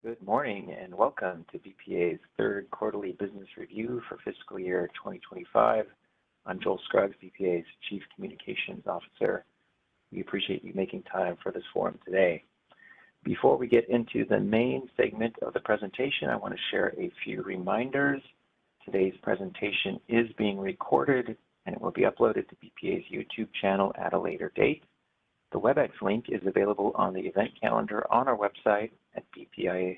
Good morning and welcome to BPA's third quarterly business review for fiscal year 2025. I'm Joel Scruggs, BPA's Chief Communications Officer. We appreciate you making time for this forum today. Before we get into the main segment of the presentation, I want to share a few reminders. Today's presentation is being recorded and it will be uploaded to BPA's YouTube channel at a later date. The WebEx link is available on the event calendar on our website at bpa.gov.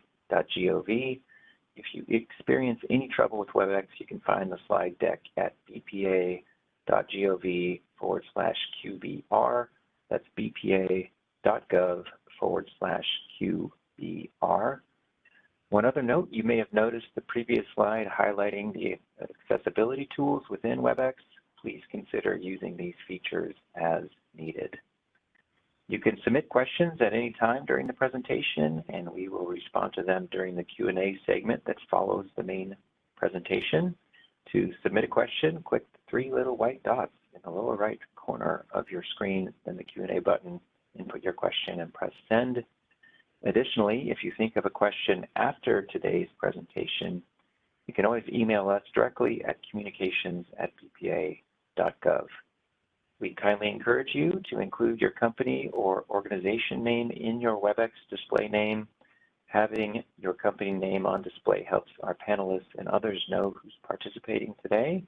If you experience any trouble with WebEx, you can find the slide deck at bpa.gov/QBR. That's bpa.gov/QBR. One other note, you may have noticed the previous slide highlighting the accessibility tools within WebEx. Please consider using these features as needed. You can submit questions at any time during the presentation, and we will respond to them during the Q&A segment that follows the main presentation. To submit a question, click the three little white dots in the lower right corner of your screen, then the Q&A button, input your question and press send. Additionally, if you think of a question after today's presentation, you can always email us directly at communications@bpa.gov. We kindly encourage you to include your company or organization name in your WebEx display name. Having your company name on display helps our panelists and others know who's participating today.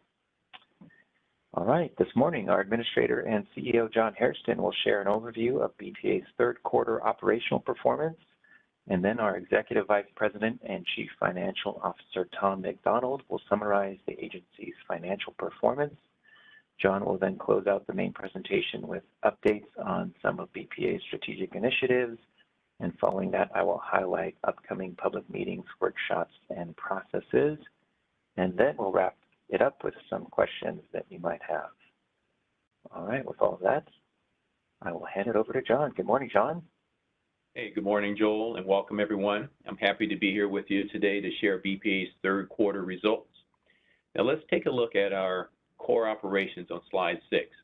All right, this morning our Administrator and CEO John Hairston will share an overview of BPA's third quarter operational performance, and then our Executive Vice President and Chief Financial Officer Tom McDonald will summarize the agency's financial performance. John will then close out the main presentation with updates on some of BPA's strategic initiatives, and following that I will highlight upcoming public meetings, workshops, and processes, and then we'll wrap it up with some questions that you might have. All right, with all of that, I will hand it over to John. Good morning, John. Hey, good morning, Joel, and welcome everyone. I'm happy to be here with you today to share BPA's third quarter results. Now let's take a look at our core operations on slide 6.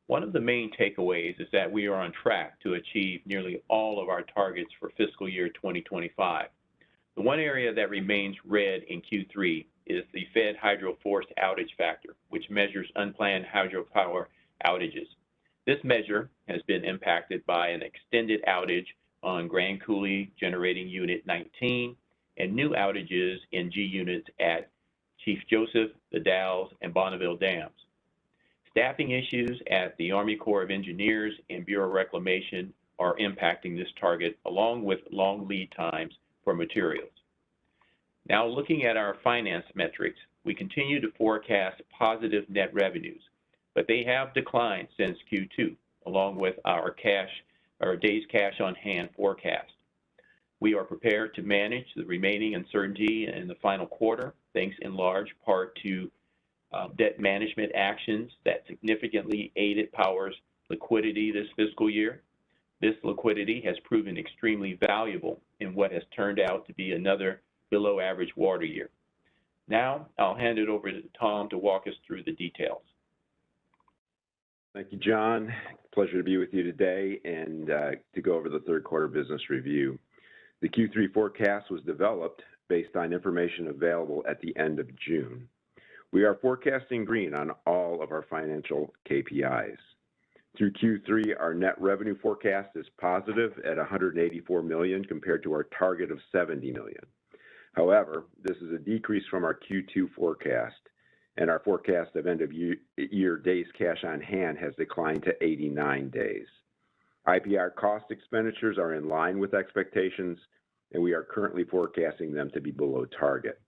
One of the main takeaways is that we are on track to achieve nearly all of our targets for fiscal year 2025. The one area that remains red in Q3 is the Fed Hydro Forced Outage Factor, which measures unplanned hydropower outages. This measure has been impacted by an extended outage on Grand Coulee Generating Unit 19 and new outages in G units at Chief Joseph, the Dalles, and Bonneville dams. Staffing issues at the Army Corps of Engineers and Bureau of Reclamation are impacting this target, along with long lead times for materials. Now looking at our finance metrics, we continue to forecast positive net revenues, but they have declined since Q2, along with our days cash on hand forecast. We are prepared to manage the remaining uncertainty in the final quarter, thanks in large part to debt management actions that significantly aided Power's liquidity this fiscal year. This liquidity has proven extremely valuable in what has turned out to be another below average water year. Now I'll hand it over to Tom to walk us through the details. Thank you, John. Pleasure to be with you today and to go over the third quarter business review. The Q3 forecast was developed based on information available at the end of June. We are forecasting green on all of our financial KPIs. Through Q3, our net revenue forecast is positive at $184 million compared to our target of $70 million. However, this is a decrease from our Q2 forecast, and our forecast of end of year days cash on hand has declined to 89 days. IPR cost expenditures are in line with expectations, and we are currently forecasting them to be below target.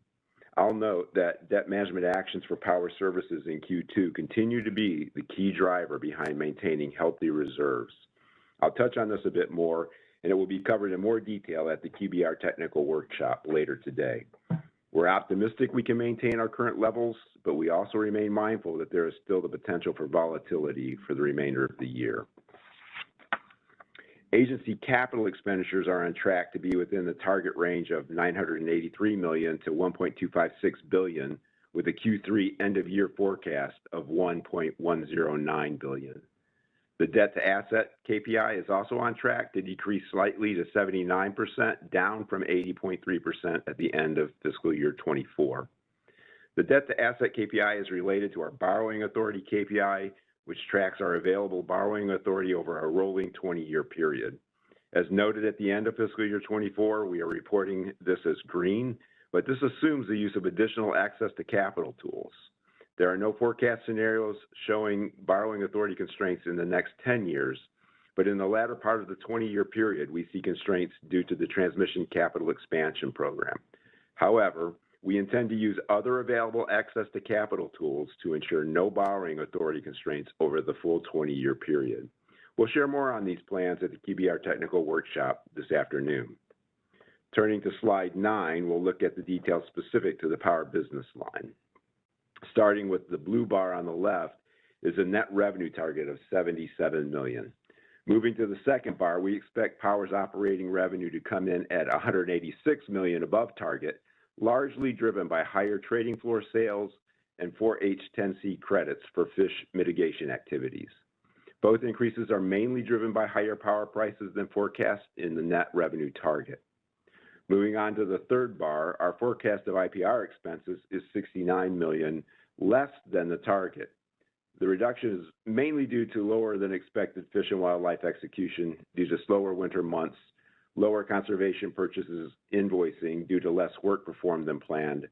I'll note that debt management actions for Power Services in Q2 continue to be the key driver behind maintaining healthy reserves. I'll touch on this a bit more, and it will be covered in more detail at the QBR technical workshop later today. We're optimistic we can maintain our current levels, but we also remain mindful that there is still the potential for volatility for the remainder of the year. Agency capital expenditures are on track to be within the target range of $983 million to $1.256 billion, with a Q3 end-of-year forecast of $1.109 billion. The debt to asset KPI is also on track to decrease slightly to 79%, down from 80.3% at the end of fiscal year 24. The debt to asset KPI is related to our borrowing authority KPI, which tracks our available borrowing authority over a rolling 20-year period. As noted at the end of fiscal year 24, we are reporting this as green, but this assumes the use of additional access to capital tools. There are no forecast scenarios showing borrowing authority constraints in the next 10 years, but in the latter part of the 20-year period, we see constraints due to the transmission capital expansion program. However, we intend to use other available access to capital tools to ensure no borrowing authority constraints over the full 20-year period. We'll share more on these plans at the QBR Technical Workshop this afternoon. Turning to slide 9, we'll look at the details specific to the power business line. Starting with the blue bar on the left is a net revenue target of $77 million. Moving to the second bar, we expect Power's operating revenue to come in at $186 million above target, largely driven by higher trading floor sales and 4H10C credits for fish mitigation activities. Both increases are mainly driven by higher power prices than forecast in the net revenue target. Moving on to the third bar, our forecast of IPR expenses is $69 million, less than the target. The reduction is mainly due to lower than expected fish and wildlife execution due to slower winter months, lower conservation purchases invoicing due to less work performed than planned,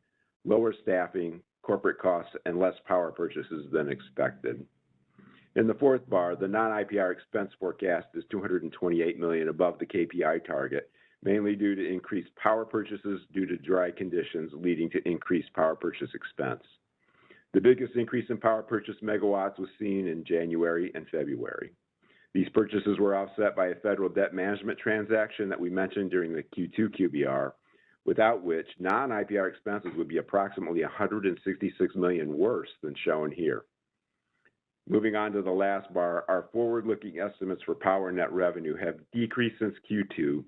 lower staffing, corporate costs, and less power purchases than expected. In the fourth bar, the non-IPR expense forecast is $228 million above the KPI target, mainly due to increased power purchases due to dry conditions leading to increased power purchase expense. The biggest increase in power purchase megawatts was seen in January and February. These purchases were offset by a federal debt management transaction that we mentioned during the Q2 QBR, without which non-IPR expenses would be approximately $166 million worse than shown here. Moving on to the last bar, our forward-looking estimates for power net revenue have decreased since Q2,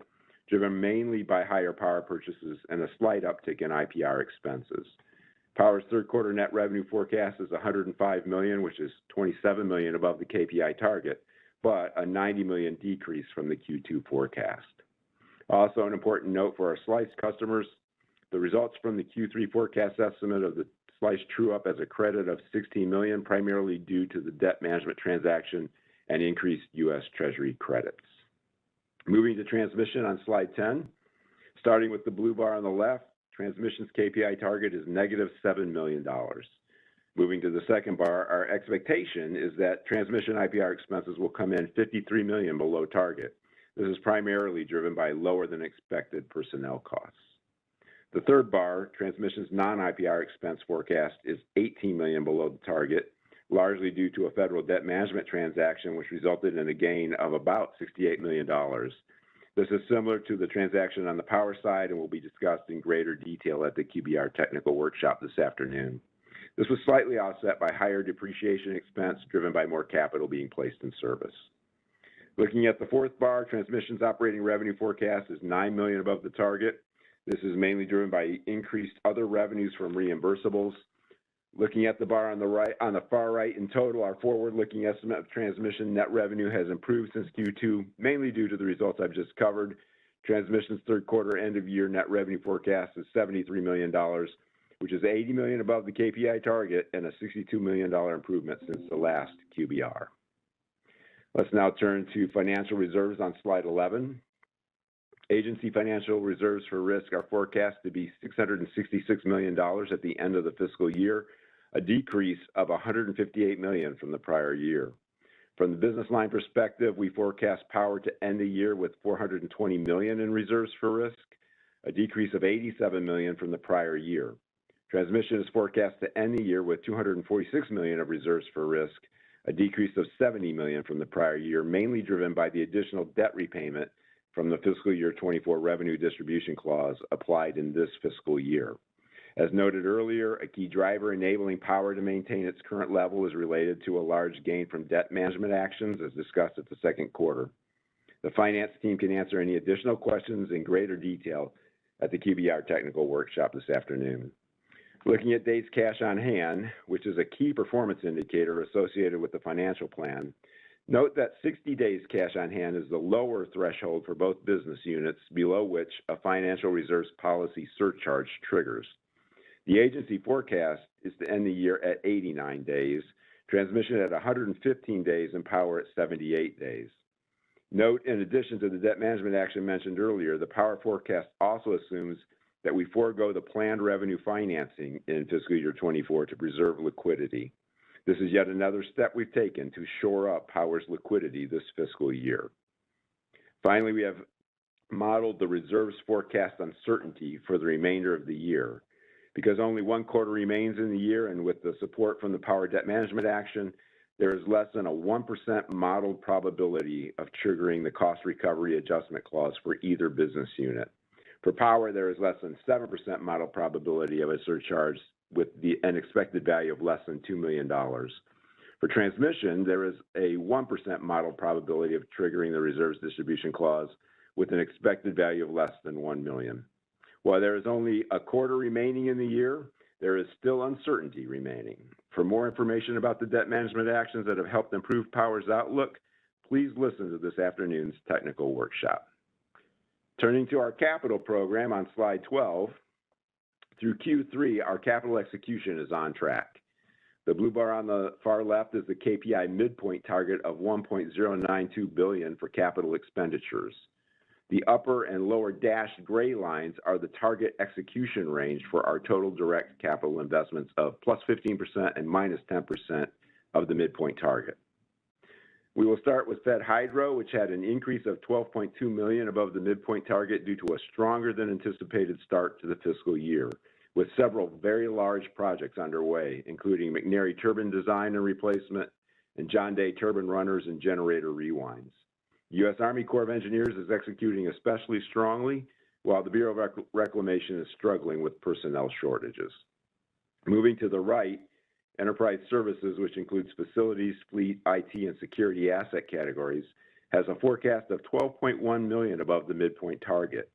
driven mainly by higher power purchases and a slight uptick in IPR expenses. Power's third quarter net revenue forecast is $105 million, which is $27 million above the KPI target, but a $90 million decrease from the Q2 forecast. Also, an important note for our SLICE customers, the results from the Q3 forecast estimate of the SLICE true-up as a credit of $16 million, primarily due to the debt management transaction and increased U.S. Treasury credits. Moving to transmission on slide 10, starting with the blue bar on the left, transmission's KPI target is negative $7 million. Moving to the second bar, our expectation is that transmission IPR expenses will come in $53 million below target. This is primarily driven by lower than expected personnel costs. The third bar, transmission's non-IPR expense forecast is $18 million below the target, largely due to a federal debt management transaction which resulted in a gain of about $68 million. This is similar to the transaction on the power side and will be discussed in greater detail at the QBR Technical Workshop this afternoon. This was slightly offset by higher depreciation expense driven by more capital being placed in service. Looking at the fourth bar, transmission's operating revenue forecast is $9 million above the target. This is mainly driven by increased other revenues from reimbursables. Looking at the bar on the far right, in total, our forward-looking estimate of transmission net revenue has improved since Q2, mainly due to the results I've just covered. Transmission's third quarter end-of-year net revenue forecast is $73 million, which is $80 million above the KPI target and a $62 million improvement since the last QBR. Let's now turn to financial reserves on slide 11. Agency financial reserves for risk are forecast to be $666 million at the end of the fiscal year, a decrease of $158 million from the prior year. From the business line perspective, we forecast power to end the year with $420 million in reserves for risk, a decrease of $87 million from the prior year. Transmission is forecast to end the year with $246 million of reserves for risk, a decrease of $70 million from the prior year, mainly driven by the additional debt repayment from the fiscal year 24 revenue distribution clause applied in this fiscal year. As noted earlier, a key driver enabling power to maintain its current level is related to a large gain from debt management actions, as discussed at the second quarter. The finance team can answer any additional questions in greater detail at the QBR Technical Workshop this afternoon. Looking at days cash on hand, which is a key performance indicator associated with the financial plan, Note that 60 days cash on hand is the lower threshold for both business units, below which a financial reserves policy surcharge triggers. The agency forecast is to end the year at 89 days, transmission at 115 days, and power at 78 days. Note, in addition to the debt management action mentioned earlier, the power forecast also assumes that we forego the planned revenue financing in fiscal year 24 to preserve liquidity. This is yet another step we've taken to shore up Power's liquidity this fiscal year. Finally, we have modeled the reserves forecast uncertainty for the remainder of the year. Because only one quarter remains in the year, and with the support from the Power debt management action, there is less than a 1% modeled probability of triggering the cost recovery adjustment clause for either business unit. For Power, there is less than 7% modeled probability of a surcharge with an expected value of less than $2 million. For transmission, there is a 1% modeled probability of triggering the reserves distribution clause with an expected value of less than $1 million. While there is only a quarter remaining in the year, there is still uncertainty remaining. For more information about the debt management actions that have helped improve Power's outlook, please listen to this afternoon's technical workshop. Turning to our capital program on slide 12, through Q3, our capital execution is on track. The blue bar on the far left is the KPI midpoint target of $1.092 billion for capital expenditures. The upper and lower dashed gray lines are the target execution range for our total direct capital investments of plus 15% and minus 10% of the midpoint target. We will start with Fed Hydro, which had an increase of $12.2 million above the midpoint target due to a stronger than anticipated start to the fiscal year, with several very large projects underway, including McNary turbine design and replacement, and John Day turbine runners and generator rewinds. The U.S. Army Corps of Engineers is executing especially strongly, while the Bureau of Reclamation is struggling with personnel shortages. Moving to the right, Enterprise Services, which includes facilities, fleet, IT, and security asset categories, has a forecast of $12.1 million above the midpoint target.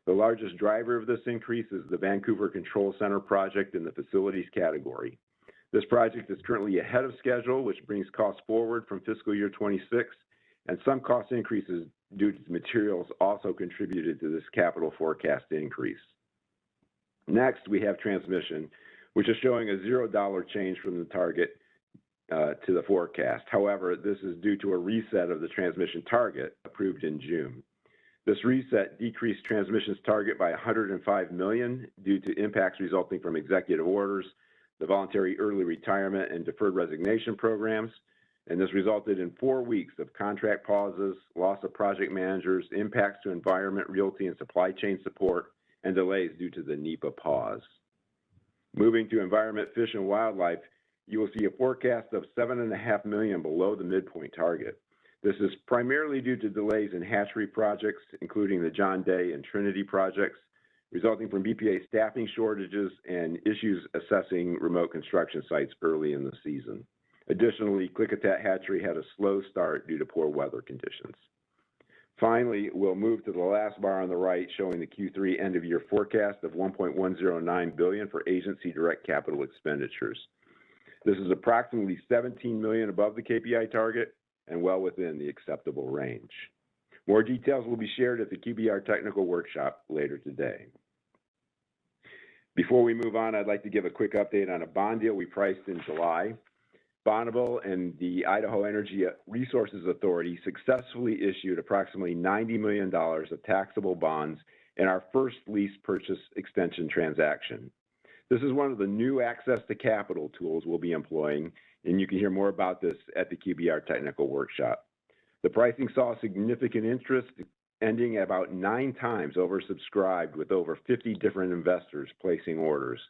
The largest driver of this increase is the Vancouver Control Center project in the facilities category. This project is currently ahead of schedule, which brings costs forward from fiscal year 26, and some cost increases due to materials also contributed to this capital forecast increase. Next, we have transmission, which is showing a $0 change from the target to the forecast. However, this is due to a reset of the transmission target approved in June. This reset decreased transmission's target by $105 million due to impacts resulting from executive orders, the voluntary early retirement and deferred resignation programs, and this resulted in 4 weeks of contract pauses, loss of project managers, impacts to environment, realty, and supply chain support, and delays due to the NEPA pause. Moving to environment, fish, and wildlife, you will see a forecast of $7.5 million below the midpoint target. This is primarily due to delays in hatchery projects, including the John Day and Trinity projects, resulting from BPA staffing shortages and issues assessing remote construction sites early in the season. Additionally, Klickitat hatchery had a slow start due to poor weather conditions. Finally, we'll move to the last bar on the right, showing the Q3 end-of-year forecast of $1.109 billion for agency direct capital expenditures. This is approximately $17 million above the KPI target and well within the acceptable range. More details will be shared at the QBR technical workshop later today. Before we move on, I'd like to give a quick update on a bond deal we priced in July. Bonneville and the Idaho Energy Resources Authority successfully issued approximately $90 million of taxable bonds in our first lease purchase extension transaction. This is one of the new access to capital tools we'll be employing, and you can hear more about this at the QBR technical workshop. The pricing saw significant interest, ending at about 9 times oversubscribed, with over 50 different investors placing orders.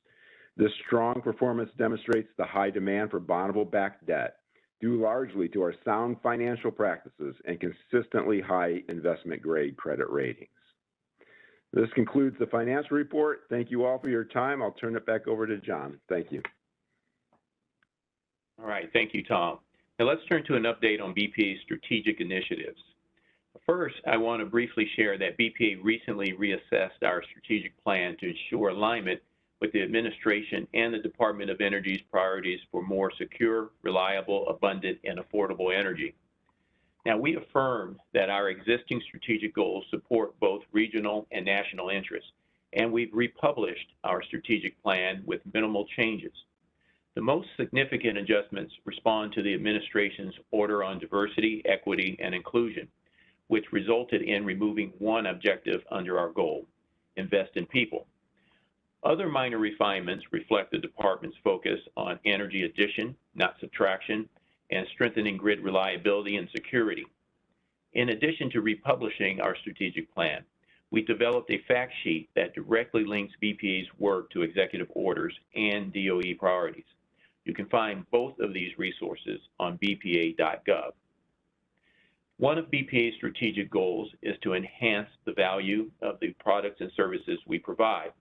This strong performance demonstrates the high demand for Bonneville-backed debt, due largely to our sound financial practices and consistently high investment-grade credit ratings. This concludes the financial report. Thank you all for your time. I'll turn it back over to John. Thank you. All right, thank you, Tom. Now let's turn to an update on BPA's strategic initiatives. First, I want to briefly share that BPA recently reassessed our strategic plan to ensure alignment with the administration and the Department of Energy's priorities for more secure, reliable, abundant, and affordable energy. Now, we affirm that our existing strategic goals support both regional and national interests, and we've republished our strategic plan with minimal changes. The most significant adjustments respond to the administration's order on diversity, equity, and inclusion, which resulted in removing one objective under our goal, invest in people. Other minor refinements reflect the department's focus on energy addition, not subtraction, and strengthening grid reliability and security. In addition to republishing our strategic plan, we developed a fact sheet that directly links BPA's work to executive orders and DOE priorities. You can find both of these resources on bpa.gov. One of BPA's strategic goals is to enhance the value of the products and services we provide.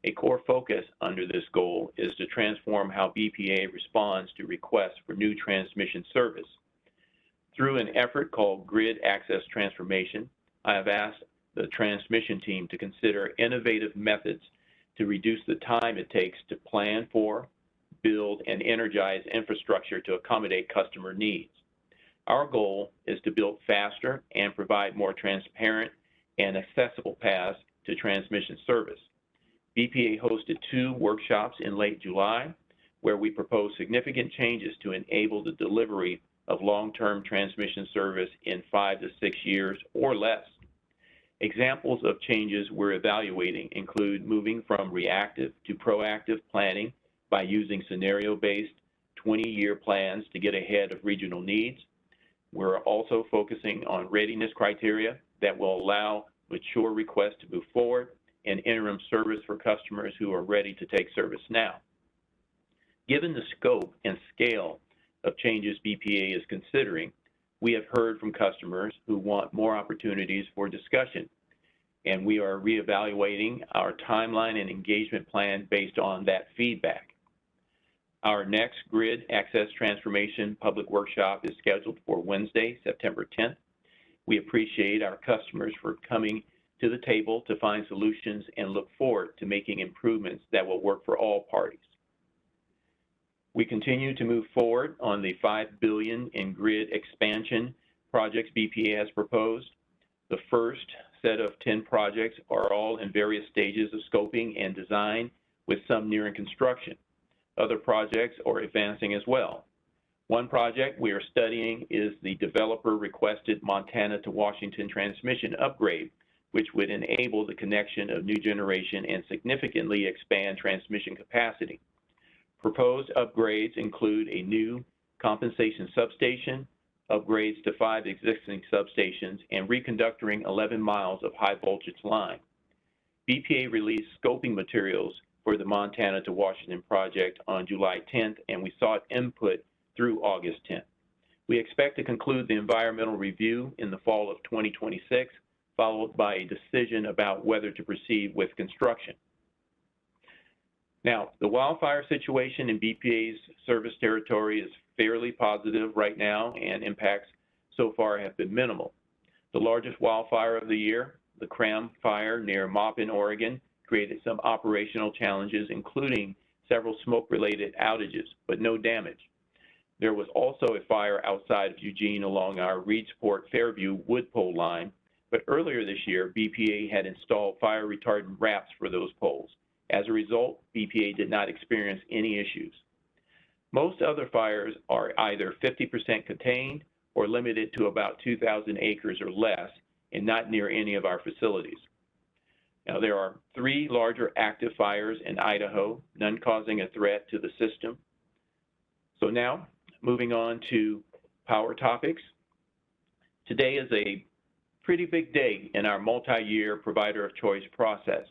A core focus under this goal is to transform how BPA responds to requests for new transmission service. Through an effort called Grid Access Transformation, I have asked the transmission team to consider innovative methods to reduce the time it takes to plan for, build, and energize infrastructure to accommodate customer needs. Our goal is to build faster and provide more transparent and accessible paths to transmission service. BPA hosted 2 workshops in late July, where we proposed significant changes to enable the delivery of long-term transmission service in 5 to 6 years or less. Examples of changes we're evaluating include moving from reactive to proactive planning by using scenario-based 20-year plans to get ahead of regional needs. We're also focusing on readiness criteria that will allow mature requests to move forward and interim service for customers who are ready to take service now. Given the scope and scale of changes BPA is considering, we have heard from customers who want more opportunities for discussion, and we are reevaluating our timeline and engagement plan based on that feedback. Our next Grid Access Transformation public workshop is scheduled for Wednesday, September 10th. We appreciate our customers for coming to the table to find solutions and look forward to making improvements that will work for all parties. We continue to move forward on the $5 billion in grid expansion projects BPA has proposed. The first set of 10 projects are all in various stages of scoping and design, with some nearing construction. Other projects are advancing as well. One project we are studying is the developer-requested Montana to Washington transmission upgrade, which would enable the connection of new generation and significantly expand transmission capacity. Proposed upgrades include a new compensation substation, upgrades to 5 existing substations, and reconductoring 11 miles of high voltage line. BPA released scoping materials for the Montana to Washington project on July 10th, and we sought input through August 10th. We expect to conclude the environmental review in the fall of 2026, followed by a decision about whether to proceed with construction. Now, the wildfire situation in BPA's service territory is fairly positive right now, and impacts so far have been minimal. The largest wildfire of the year, the Cram Fire near Maupin, Oregon, created some operational challenges, including several smoke-related outages, but no damage. There was also a fire outside of Eugene along our Reedsport-Fairview wood pole line, but earlier this year, BPA had installed fire retardant wraps for those poles. As a result, BPA did not experience any issues. Most other fires are either 50% contained or limited to about 2,000 acres or less, and not near any of our facilities. Now, there are 3 larger active fires in Idaho, none causing a threat to the system. So now, moving on to power topics. Today is a pretty big day in our multi-year provider of choice process.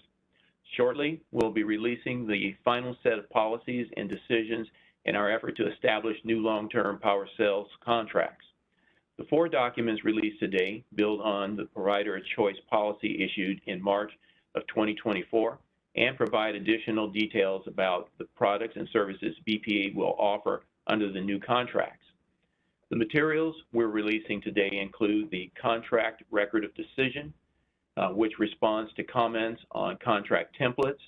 Shortly, we'll be releasing the final set of policies and decisions in our effort to establish new long-term power sales contracts. The 4 documents released today build on the provider of choice policy issued in March of 2024 and provide additional details about the products and services BPA will offer under the new contracts. The materials we're releasing today include the contract record of decision, which responds to comments on contract templates,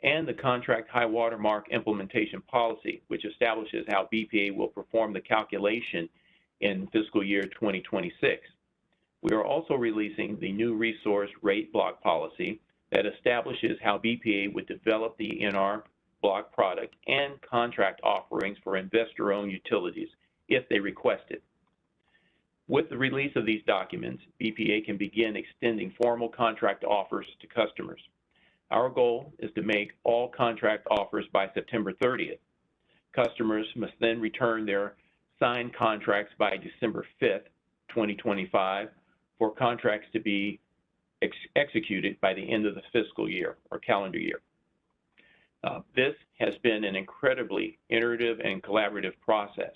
and the contract high water mark implementation policy, which establishes how BPA will perform the calculation in fiscal year 2026. We are also releasing the new resource rate block policy that establishes how BPA would develop the NR block product and contract offerings for investor-owned utilities if they request it. With the release of these documents, BPA can begin extending formal contract offers to customers. Our goal is to make all contract offers by September 30th. Customers must then return their signed contracts by December 5th, 2025, for contracts to be executed by the end of the fiscal year or calendar year. This has been an incredibly iterative and collaborative process.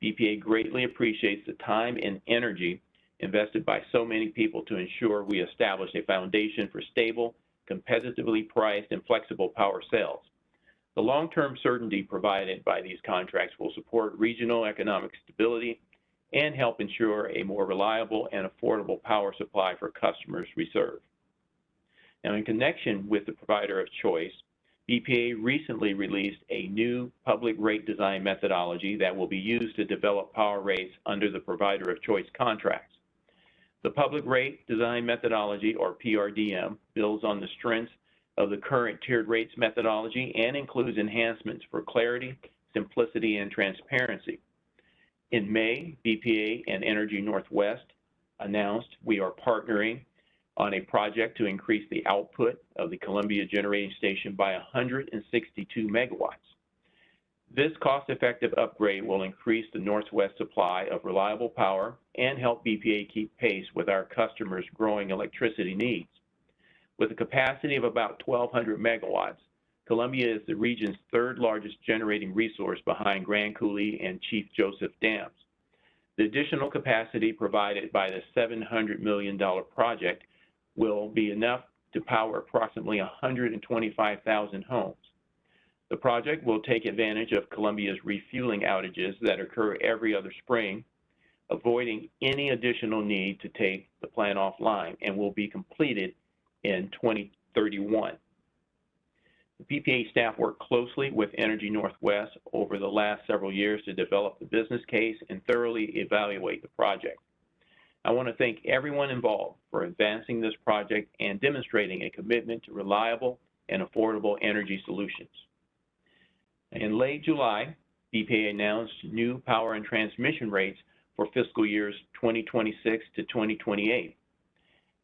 BPA greatly appreciates the time and energy invested by so many people to ensure we establish a foundation for stable, competitively priced, and flexible power sales. The long-term certainty provided by these contracts will support regional economic stability and help ensure a more reliable and affordable power supply for customers we serve. Now, in connection with the provider of choice, BPA recently released a new public rate design methodology that will be used to develop power rates under the provider of choice contracts. The public rate design methodology, or PRDM, builds on the strengths of the current tiered rates methodology and includes enhancements for clarity, simplicity, and transparency. In May, BPA and Energy Northwest announced we are partnering on a project to increase the output of the Columbia Generating Station by 162 megawatts. This cost-effective upgrade will increase the Northwest supply of reliable power and help BPA keep pace with our customers' growing electricity needs. With a capacity of about 1,200 megawatts, Columbia is the region's third largest generating resource behind Grand Coulee and Chief Joseph dams. The additional capacity provided by the $700 million project will be enough to power approximately 125,000 homes. The project will take advantage of Columbia's refueling outages that occur every other spring, avoiding any additional need to take the plant offline, and will be completed in 2031. The BPA staff worked closely with Energy Northwest over the last several years to develop the business case and thoroughly evaluate the project. I want to thank everyone involved for advancing this project and demonstrating a commitment to reliable and affordable energy solutions. In late July, BPA announced new power and transmission rates for fiscal years 2026 to 2028.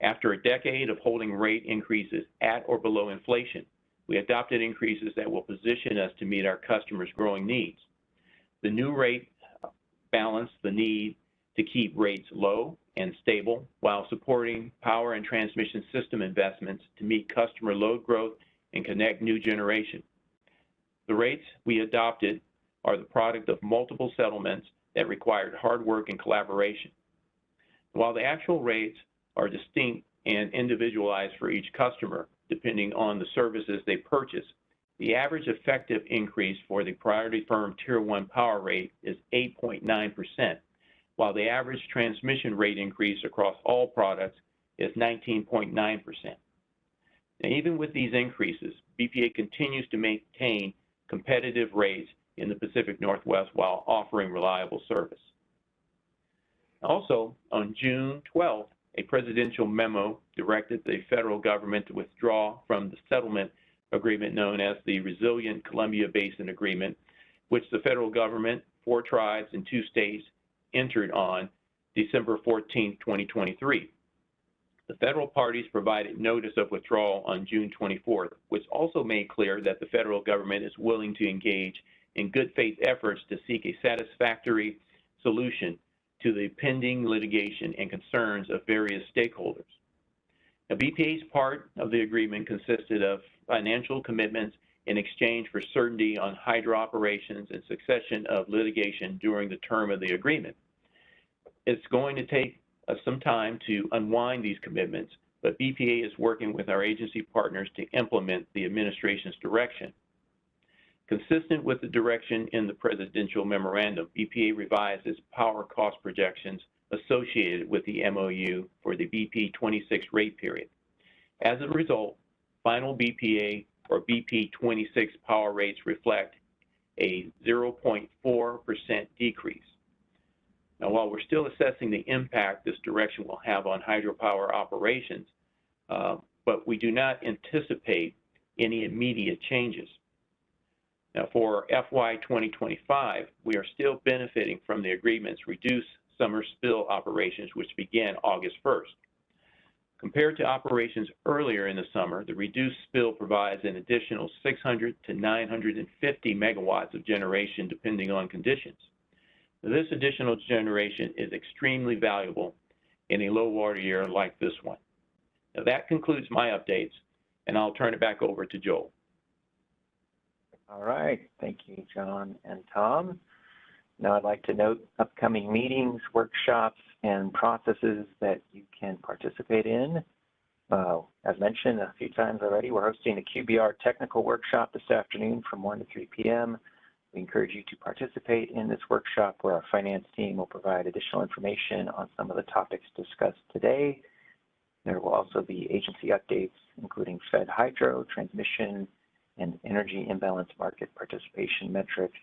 After a decade of holding rate increases at or below inflation, we adopted increases that will position us to meet our customers' growing needs. The new rate balance the need to keep rates low and stable while supporting power and transmission system investments to meet customer load growth and connect new generation. The rates we adopted are the product of multiple settlements that required hard work and collaboration. While the actual rates are distinct and individualized for each customer, depending on the services they purchase, the average effective increase for the Priority Firm Tier 1 power rate is 8.9%, while the average transmission rate increase across all products is 19.9%. And even with these increases, BPA continues to maintain competitive rates in the Pacific Northwest while offering reliable service. Also, on June 12th, a presidential memo directed the federal government to withdraw from the settlement agreement known as the Resilient Columbia Basin Agreement, which the federal government, 4 tribes, and 2 states entered on December 14, 2023. The federal parties provided notice of withdrawal on June 24th, which also made clear that the federal government is willing to engage in good faith efforts to seek a satisfactory solution to the pending litigation and concerns of various stakeholders. Now, BPA's part of the agreement consisted of financial commitments in exchange for certainty on hydro operations and succession of litigation during the term of the agreement. It's going to take us some time to unwind these commitments, but BPA is working with our agency partners to implement the administration's direction. Consistent with the direction in the presidential memorandum, BPA revised its power cost projections associated with the MOU for the BP26 rate period. As a result, final BPA or BP26 power rates reflect a 0.4% decrease. Now, while we're still assessing the impact this direction will have on hydropower operations, but we do not anticipate any immediate changes. Now, for FY2025, we are still benefiting from the agreement's reduced summer spill operations, which began August 1st. Compared to operations earlier in the summer, the reduced spill provides an additional 600 to 950 megawatts of generation depending on conditions. Now, this additional generation is extremely valuable in a low water year like this one. Now, that concludes my updates, and I'll turn it back over to Joel. All right, thank you, John and Tom. Now I'd like to note upcoming meetings, workshops, and processes that you can participate in. As mentioned a few times already, we're hosting a QBR technical workshop this afternoon from 1 to 3 p.m. We encourage you to participate in this workshop where our finance team will provide additional information on some of the topics discussed today. There will also be agency updates, including Fed hydro, transmission, and energy imbalance market participation metrics,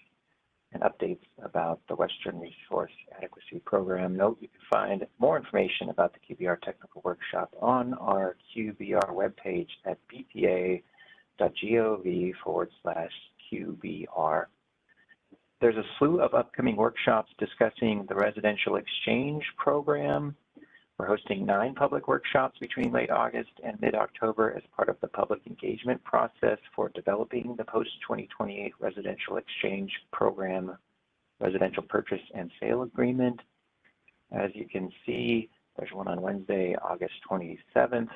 and updates about the Western Resource Adequacy Program. Note you can find more information about the QBR Technical Workshop on our QBR webpage at bpa.gov/QBR. There's a slew of upcoming workshops discussing the residential exchange program. We're hosting 9 public workshops between late August and mid-October as part of the public engagement process for developing the post-2028 residential exchange program, residential purchase and sale agreement. As you can see, there's one on Wednesday, August 27th,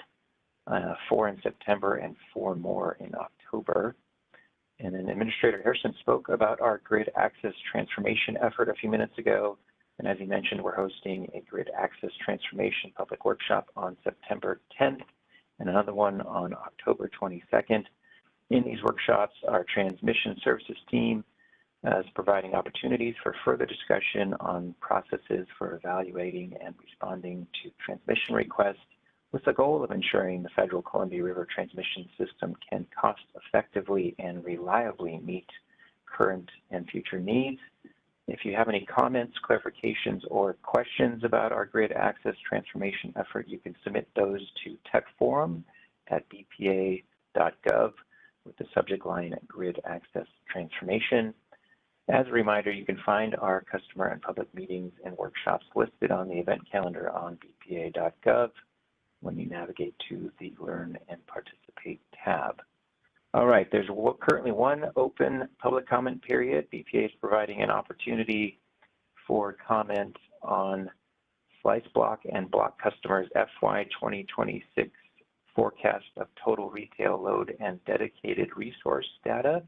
4 in September, and 4 more in October. And then Administrator Harrison spoke about our grid access transformation effort a few minutes ago. And as he mentioned, we're hosting a grid access transformation public workshop on September 10th and another one on October 22nd. In these workshops, our transmission services team is providing opportunities for further discussion on processes for evaluating and responding to transmission requests with the goal of ensuring the Federal Columbia River transmission system can cost effectively and reliably meet current and future needs. If you have any comments, clarifications, or questions about our grid access transformation effort, you can submit those to techforum@bpa.gov with the subject line Grid Access Transformation. As a reminder, you can find our customer and public meetings and workshops listed on the event calendar on bpa.gov when you navigate to the Learn and Participate tab. All right, there's currently one open public comment period. BPA is providing an opportunity for comment on Slice Block and Block customers' FY 2026 forecast of total retail load and dedicated resource data.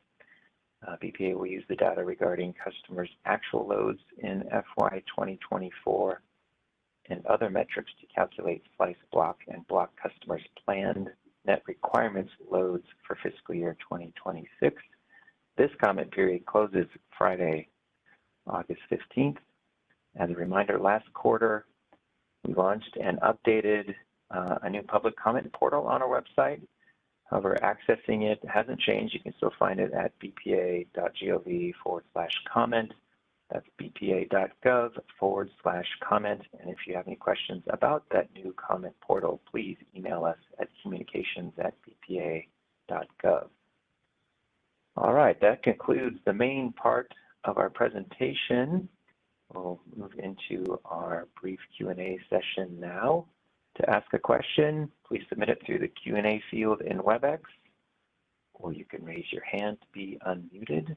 BPA will use the data regarding customers' actual loads in FY 2024 and other metrics to calculate Slice Block and Block customers' planned net requirements loads for fiscal year 2026. This comment period closes Friday, August 15th. As a reminder, last quarter, we launched and updated a new public comment portal on our website. However, accessing it hasn't changed. You can still find it at bpa.gov/comment. That's bpa.gov/comment. And if you have any questions about that new comment portal, please email us at communications@bpa.gov. All right, that concludes the main part of our presentation. We'll move into our brief Q&A session now. To ask a question, please submit it through the Q&A field in WebEx, or you can raise your hand to be unmuted.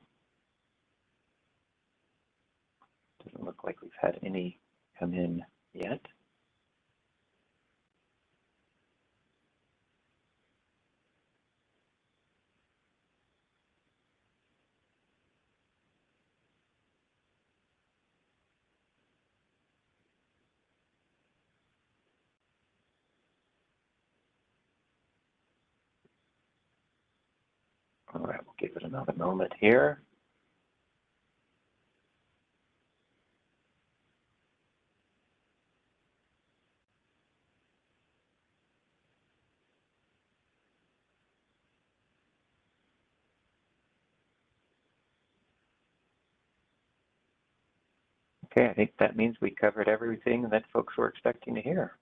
Doesn't look like we've had any come in yet. All right, we'll give it another moment here. Okay, I think that means we covered everything that folks were expecting to hear.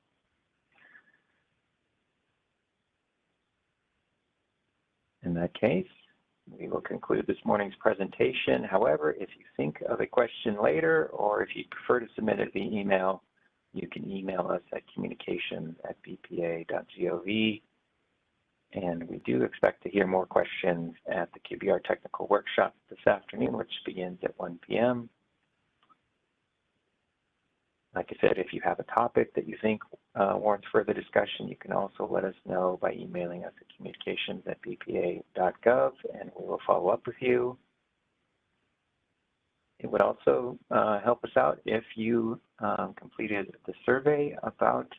In that case, we will conclude this morning's presentation. However, if you think of a question later, or if you prefer to submit it via email, you can email us at communications@bpa.gov. And we do expect to hear more questions at the QBR Technical Workshop this afternoon, which begins at 1 p.m. Like I said, if you have a topic that you think warrants further discussion, you can also let us know by emailing us at communications@bpa.gov, and we will follow up with you. It would also help us out if you completed the survey about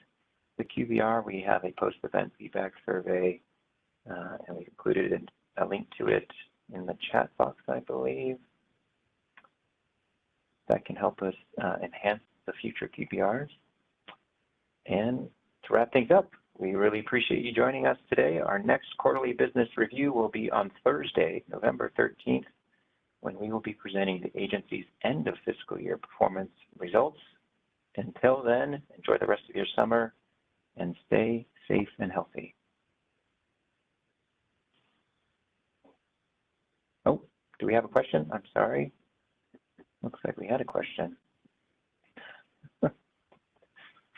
the QBR. We have a post-event feedback survey, and we included a link to it in the chat box, I believe. That can help us enhance the future QBRs. And to wrap things up, we really appreciate you joining us today. Our next quarterly business review will be on Thursday, November 13th, when we will be presenting the agency's end of fiscal year performance results. Until then, enjoy the rest of your summer and stay safe and healthy. Oh, do we have a question? I'm sorry. Looks like we had a question.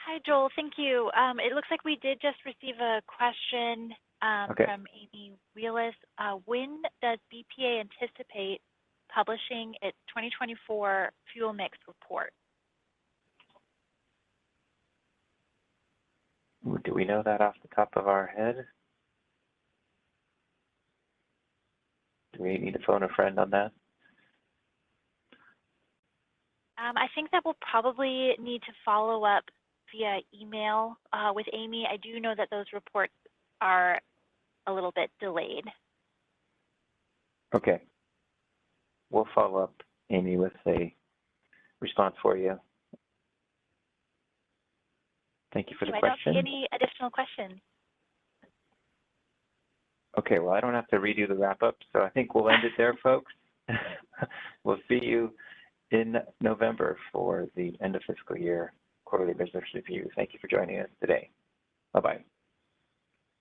Hi, Joel. Thank you. It looks like we did just receive a question from Amy Wheelis. When does BPA anticipate publishing its 2024 fuel mix report? Do we know that off the top of our head? Do we need to phone a friend on that? I think that we'll probably need to follow up via email with Amy. I do know that those reports are a little bit delayed. Okay. We'll follow up, Amy, with a response for you. Thank you for the question. I don't see any additional questions. Okay, well, I don't have to redo the wrap-up, so I think we'll end it there, folks. We'll see you in November for the end of fiscal year quarterly business review. Thank you for joining us today. Bye-bye.